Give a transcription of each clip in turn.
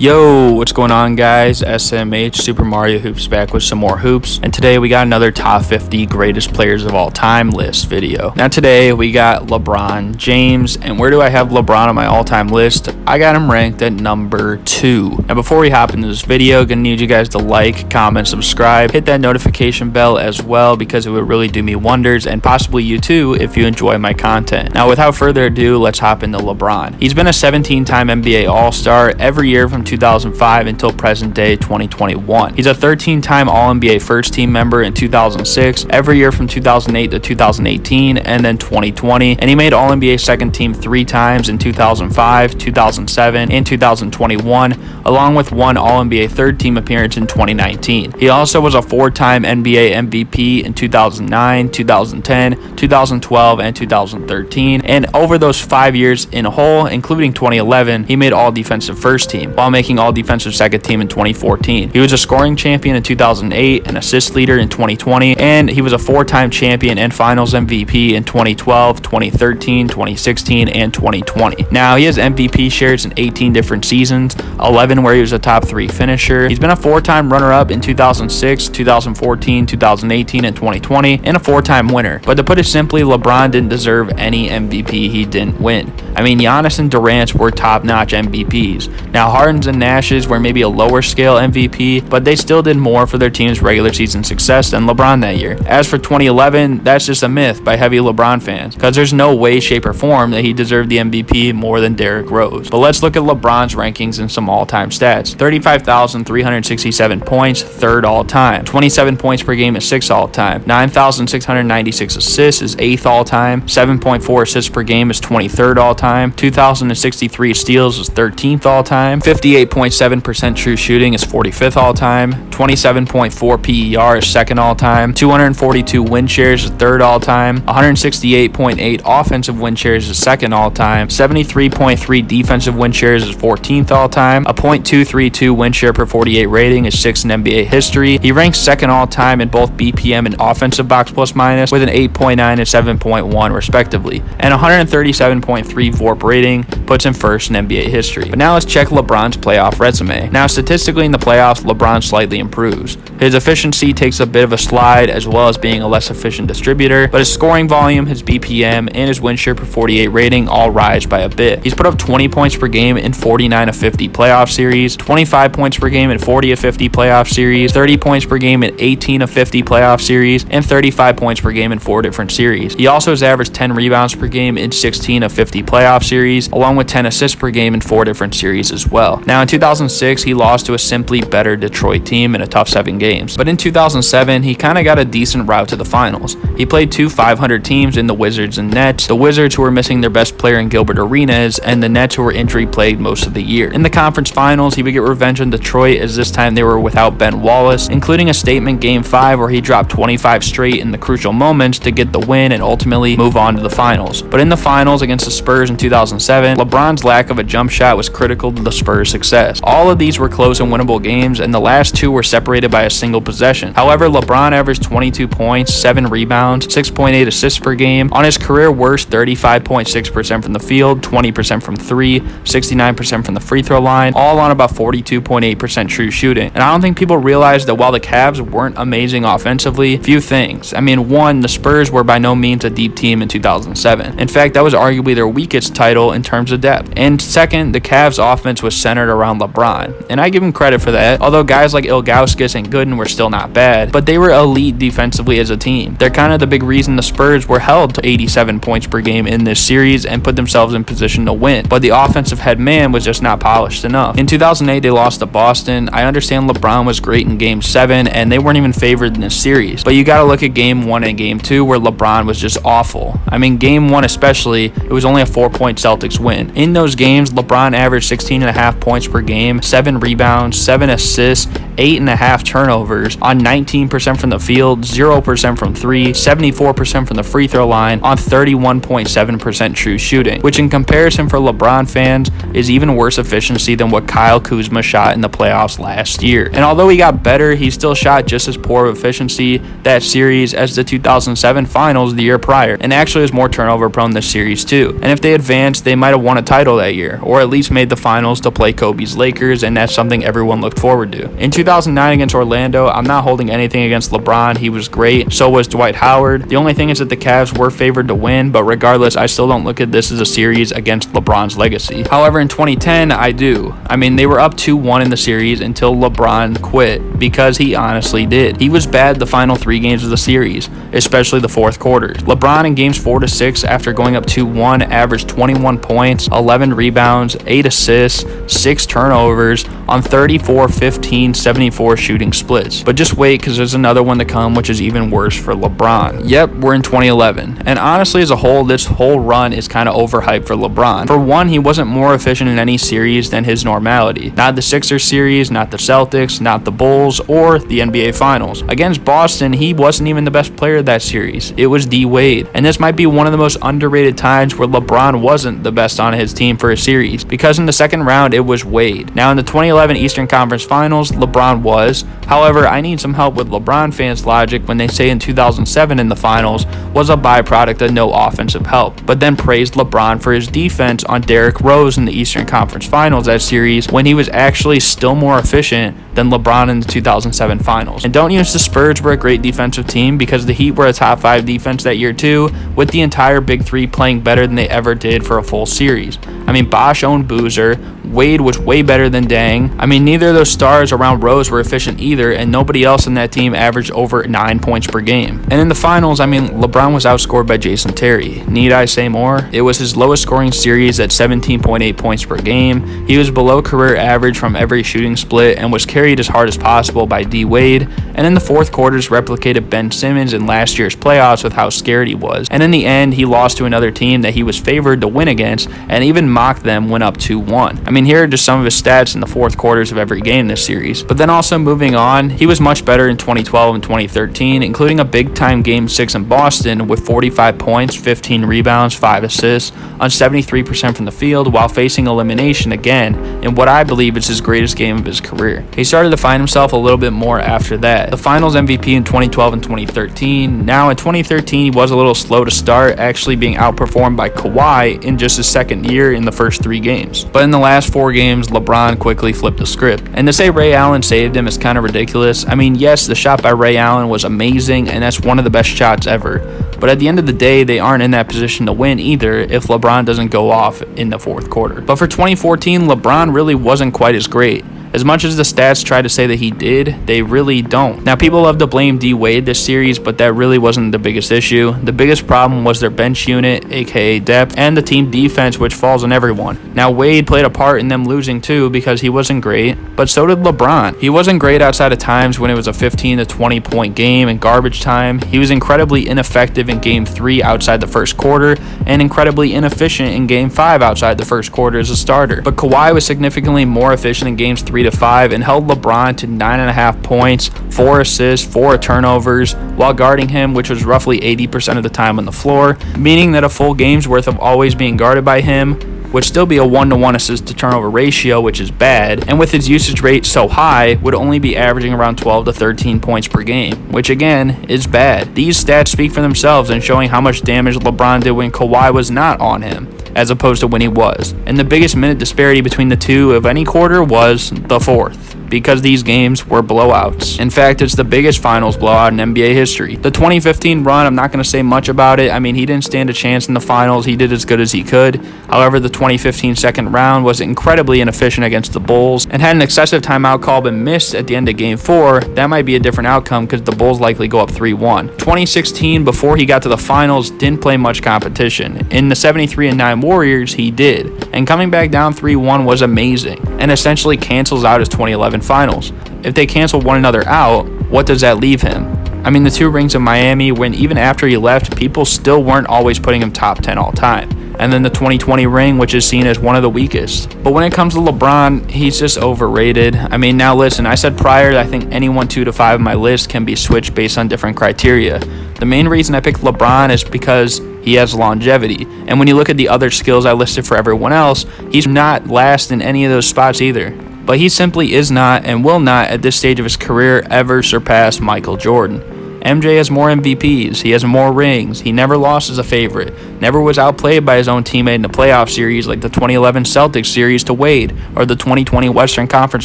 Yo, what's going on, guys? SMH Super Mario Hoops back with some more hoops, and today we got another top 50 greatest players of all time list video. Now today we got LeBron James, and where do I have LeBron on my all-time list? I got him ranked at number 2. Now before we hop into this video, gonna need you guys to like, comment, subscribe, hit that notification bell as well, because it would really do me wonders, and possibly you too if you enjoy my content. Now without further ado, let's hop into LeBron. He's been a 17-time NBA All-Star every year from 2005 until present day 2021. He's a 13-time All-NBA first team member in 2006, every year from 2008 to 2018, and then 2020, and he made All-NBA second team 3 times in 2005, 2007, and 2021, along with one All-NBA third team appearance in 2019. He also was a 4-time NBA MVP in 2009, 2010, 2012, and 2013, and over those 5 years in a whole, including 2011, he made All-Defensive first team, while making All-Defensive second team in 2014. He was a scoring champion in 2008, an assist leader in 2020, and he was a 4-time champion and finals MVP in 2012, 2013, 2016, and 2020. Now, he has MVP shares in 18 different seasons, 11 where he was a top 3 finisher. He's been a 4-time runner-up in 2006, 2014, 2018, and 2020, and a 4-time winner. But to put it simply, LeBron didn't deserve any MVP he didn't win. I mean, Giannis and Durant were top-notch MVPs. Now, Harden's and Nash's were maybe a lower scale MVP, but they still did more for their team's regular season success than LeBron that year. As for 2011, that's just a myth by heavy LeBron fans, because there's no way, shape, or form that he deserved the MVP more than Derrick Rose. But let's look at LeBron's rankings and some all-time stats. 35,367 points, 3rd all-time. 27 points per game is 6th all-time. 9,696 assists is 8th all-time. 7.4 assists per game is 23rd all-time. 2,063 steals is 13th all-time. 58.7% true shooting is 45th all-time. 27.4 PER is 2nd all-time. 242 win shares is 3rd all-time. 168.8 offensive win shares is 2nd all-time. 73.3 defensive win shares is 14th all-time. A .232 win share per 48 rating is 6th in NBA history. He ranks 2nd all-time in both BPM and offensive box plus minus with an 8.9 and 7.1 respectively. And 137.3 VORP rating puts him 1st in NBA history. But now let's check LeBron's playoff resume. Now, statistically in the playoffs, LeBron slightly improves. His efficiency takes a bit of a slide, as well as being a less efficient distributor, but his scoring volume, his BPM, and his win share per 48 rating all rise by a bit. He's put up 20 points per game in 49 of 50 playoff series, 25 points per game in 40 of 50 playoff series, 30 points per game in 18 of 50 playoff series, and 35 points per game in 4 different series. He also has averaged 10 rebounds per game in 16 of 50 playoff series, along with 10 assists per game in 4 different series as well. Now, in 2006, he lost to a simply better Detroit team in a tough 7 games. But in 2007, he kind of got a decent route to the finals. He played 2 500 teams in the Wizards and Nets, the Wizards who were missing their best player in Gilbert Arenas, and the Nets who were injury-plagued most of the year. In the conference finals, he would get revenge on Detroit, as this time they were without Ben Wallace, including a statement Game 5 where he dropped 25 straight in the crucial moments to get the win and ultimately move on to the finals. But in the finals against the Spurs in 2007, LeBron's lack of a jump shot was critical to the Spurs' success. All of these were close and winnable games, and the last 2 were separated by a single possession. However, LeBron averaged 22 points, 7 rebounds, 6.8 assists per game, on his career worst 35.6% from the field, 20% from 3, 69% from the free throw line, all on about 42.8% true shooting. And I don't think people realize that while the Cavs weren't amazing offensively, few things. I mean, one, the Spurs were by no means a deep team in 2007. In fact, that was arguably their weakest title in terms of depth. And second, the Cavs offense was centered around LeBron, and I give him credit for that, although guys like Ilgauskas and Gooden were still not bad, but they were elite defensively as a team. They're kind of the big reason the Spurs were held to 87 points per game in this series and put themselves in position to win, but the offensive head man was just not polished enough. In 2008, they lost to Boston. I understand LeBron was great in Game 7, and they weren't even favored in this series, but you gotta look at Game 1 and Game 2 where LeBron was just awful. I mean, Game 1 especially, it was only a 4-point Celtics win. In those games, LeBron averaged 16.5 points per game, 7 rebounds, 7 assists, 8.5 turnovers on 19% from the field, 0% from 3, 74% from the free throw line on 31.7% true shooting, which in comparison for LeBron fans is even worse efficiency than what Kyle Kuzma shot in the playoffs last year. And although he got better, he still shot just as poor of efficiency that series as the 2007 finals the year prior, and actually was more turnover prone this series too. And if they advanced, they might have won a title that year, or at least made the finals to play Kobe Kobe's Lakers, and that's something everyone looked forward to. In 2009 against Orlando, I'm not holding anything against LeBron. He was great. So was Dwight Howard. The only thing is that the Cavs were favored to win, but regardless, I still don't look at this as a series against LeBron's legacy. However, in 2010, I do. I mean, they were up 2-1 in the series until LeBron quit, because he honestly did. He was bad the final 3 games of the series, especially the fourth quarter. LeBron in games 4 to 6, after going up 2-1, averaged 21 points, 11 rebounds, 8 assists, 6 turnovers on 34, 15, 74 shooting splits. But just wait, because there's another one to come, which is even worse for LeBron. Yep, we're in 2011. And honestly, as a whole, this whole run is kind of overhyped for LeBron. For one, he wasn't more efficient in any series than his normality. Not the Sixers series, not the Celtics, not the Bulls, or the NBA Finals. Against Boston, he wasn't even the best player of that series. It was D Wade. And this might be one of the most underrated times where LeBron wasn't the best on his team for a series, because in the second round, it was Wade. Now, in the 2011 Eastern Conference Finals, LeBron was. However, I need some help with LeBron fans' logic when they say in 2007 in the finals was a byproduct of no offensive help, but then praised LeBron for his defense on Derrick Rose in the Eastern Conference Finals that series, when he was actually still more efficient than LeBron in the 2007 Finals. And don't use the Spurs were a great defensive team, because the Heat were a top 5 defense that year too, with the entire Big Three playing better than they ever did for a full series. I mean, Bosh owned Boozer, Wade was way better than Dang. I mean, neither of those stars around Rose were efficient either, and nobody else in that team averaged over 9 points per game. And in the finals, I mean, LeBron was outscored by Jason Terry. Need I say more? It was his lowest scoring series at 17.8 points per game. He was below career average from every shooting split and was carried as hard as possible by D Wade. And in the fourth quarters, replicated Ben Simmons in last year's playoffs with how scared he was. And in the end, he lost to another team that he was favored to win against, and even mocked them when up 2-1. I mean, here are just some of his stats in the fourth quarters of every game this series. But then also moving on, he was much better in 2012 and 2013, including a big-time Game 6 in Boston with 45 points, 15 rebounds, 5 assists on 73% from the field, while facing elimination again in what I believe is his greatest game of his career. He started to find himself a little bit more after that. The Finals MVP in 2012 and 2013. Now in 2013, he was a little slow to start, actually being outperformed by Kawhi in just his second year in the first 3 games. But in the last 4 games, LeBron quickly flipped the script. And to say Ray Allen saved him is kind of ridiculous. I mean, yes, the shot by Ray Allen was amazing, and that's one of the best shots ever. But at the end of the day, they aren't in that position to win either if LeBron doesn't go off in the fourth quarter. But for 2014, LeBron really wasn't quite as great. As much as the stats try to say that he did, they really don't. Now, people love to blame D Wade this series, but that really wasn't the biggest issue. The biggest problem was their bench unit, aka depth, and the team defense, which falls on everyone. Now, Wade played a part in them losing too, because he wasn't great, but so did LeBron. He wasn't great outside of times when it was a 15 to 20 point game in garbage time. He was incredibly ineffective in Game 3 outside the first quarter, and incredibly inefficient in Game 5 outside the first quarter as a starter. But Kawhi was significantly more efficient in Games 3 to 5 and held LeBron to 9.5 points, 4 assists, 4 turnovers while guarding him, which was roughly 80% of the time on the floor, meaning that a full game's worth of always being guarded by him would still be a 1-to-1 assist to turnover ratio, which is bad, and with his usage rate so high, would only be averaging around 12 to 13 points per game, which again is bad. These stats speak for themselves and showing how much damage LeBron did when Kawhi was not on him, as opposed to when he was. And the biggest minute disparity between the two of any quarter was the fourth, because these games were blowouts. In fact, it's the biggest finals blowout in NBA history. The 2015 run, I'm not going to say much about it. I mean, he didn't stand a chance in the finals. He did as good as he could. However, the 2015 second round was incredibly inefficient against the Bulls, and had an excessive timeout call been missed at the end of Game 4, that might be a different outcome because the Bulls likely go up 3-1. 2016, before he got to the finals, didn't play much competition. In the 73-9 Warriors, he did, and coming back down 3-1 was amazing, and essentially cancels out his 2011 finals. If they cancel one another out, what does that leave him? I mean, the 2 rings in Miami, when even after he left, people still weren't always putting him top 10 all time. And then the 2020 ring, which is seen as one of the weakest. But when it comes to LeBron, he's just overrated. I mean, now listen, I said prior that I think anyone 2 to 5 on my list can be switched based on different criteria. The main reason I picked LeBron is because he has longevity. And when you look at the other skills I listed for everyone else, he's not last in any of those spots either. But he simply is not and will not at this stage of his career ever surpass Michael Jordan. MJ has more MVPs, he has more rings, he never lost as a favorite, never was outplayed by his own teammate in the playoff series like the 2011 Celtics series to Wade or the 2020 Western Conference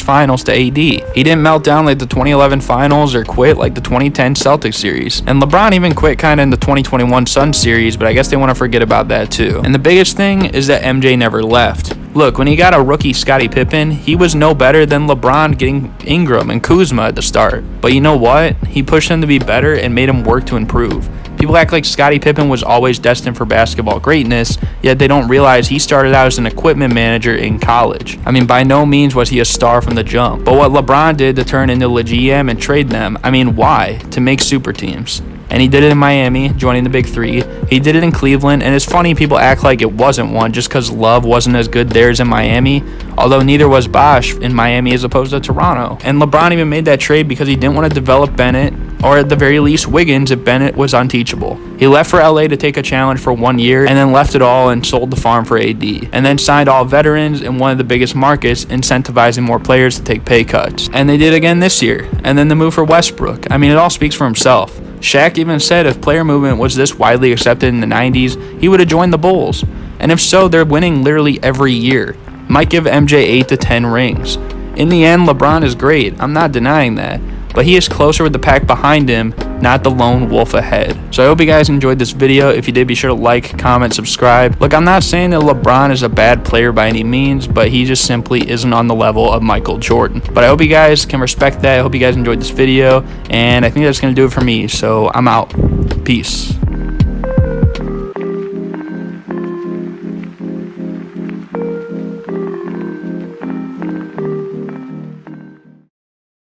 Finals to AD. He didn't melt down like the 2011 Finals or quit like the 2010 Celtics series. And LeBron even quit kind of in the 2021 Suns series, but I guess they want to forget about that too. And the biggest thing is that MJ never left. Look, when he got a rookie Scottie Pippen, he was no better than LeBron getting Ingram and Kuzma at the start. But you know what? He pushed him to be better and made him work to improve. People act like Scottie Pippen was always destined for basketball greatness, yet they don't realize he started out as an equipment manager in college. I mean, by no means was he a star from the jump. But what LeBron did to turn into the GM and trade them, I mean, why? To make super teams. And he did it in Miami, joining the Big Three. He did it in Cleveland, and it's funny people act like it wasn't one just because Love wasn't as good there as in Miami, although neither was Bosh in Miami as opposed to Toronto. And LeBron even made that trade because he didn't want to develop Bennett, or at the very least Wiggins, if Bennett was unteachable. He left for LA to take a challenge for 1 year, and then left it all and sold the farm for AD, and then signed all veterans in one of the biggest markets, incentivizing more players to take pay cuts. And they did again this year, and then the move for Westbrook. I mean, it all speaks for himself. Shaq even said if player movement was this widely accepted in the 90s, he would have joined the Bulls. And if so, they're winning literally every year. Might give MJ 8 to 10 rings. In the end, LeBron is great, I'm not denying that, but he is closer with the pack behind him, not the lone wolf ahead. So I hope you guys enjoyed this video. If you did, be sure to like, comment, subscribe. Look, I'm not saying that LeBron is a bad player by any means, but he just simply isn't on the level of Michael Jordan. But I hope you guys can respect that. I hope you guys enjoyed this video, and I think that's going to do it for me, so I'm out. Peace.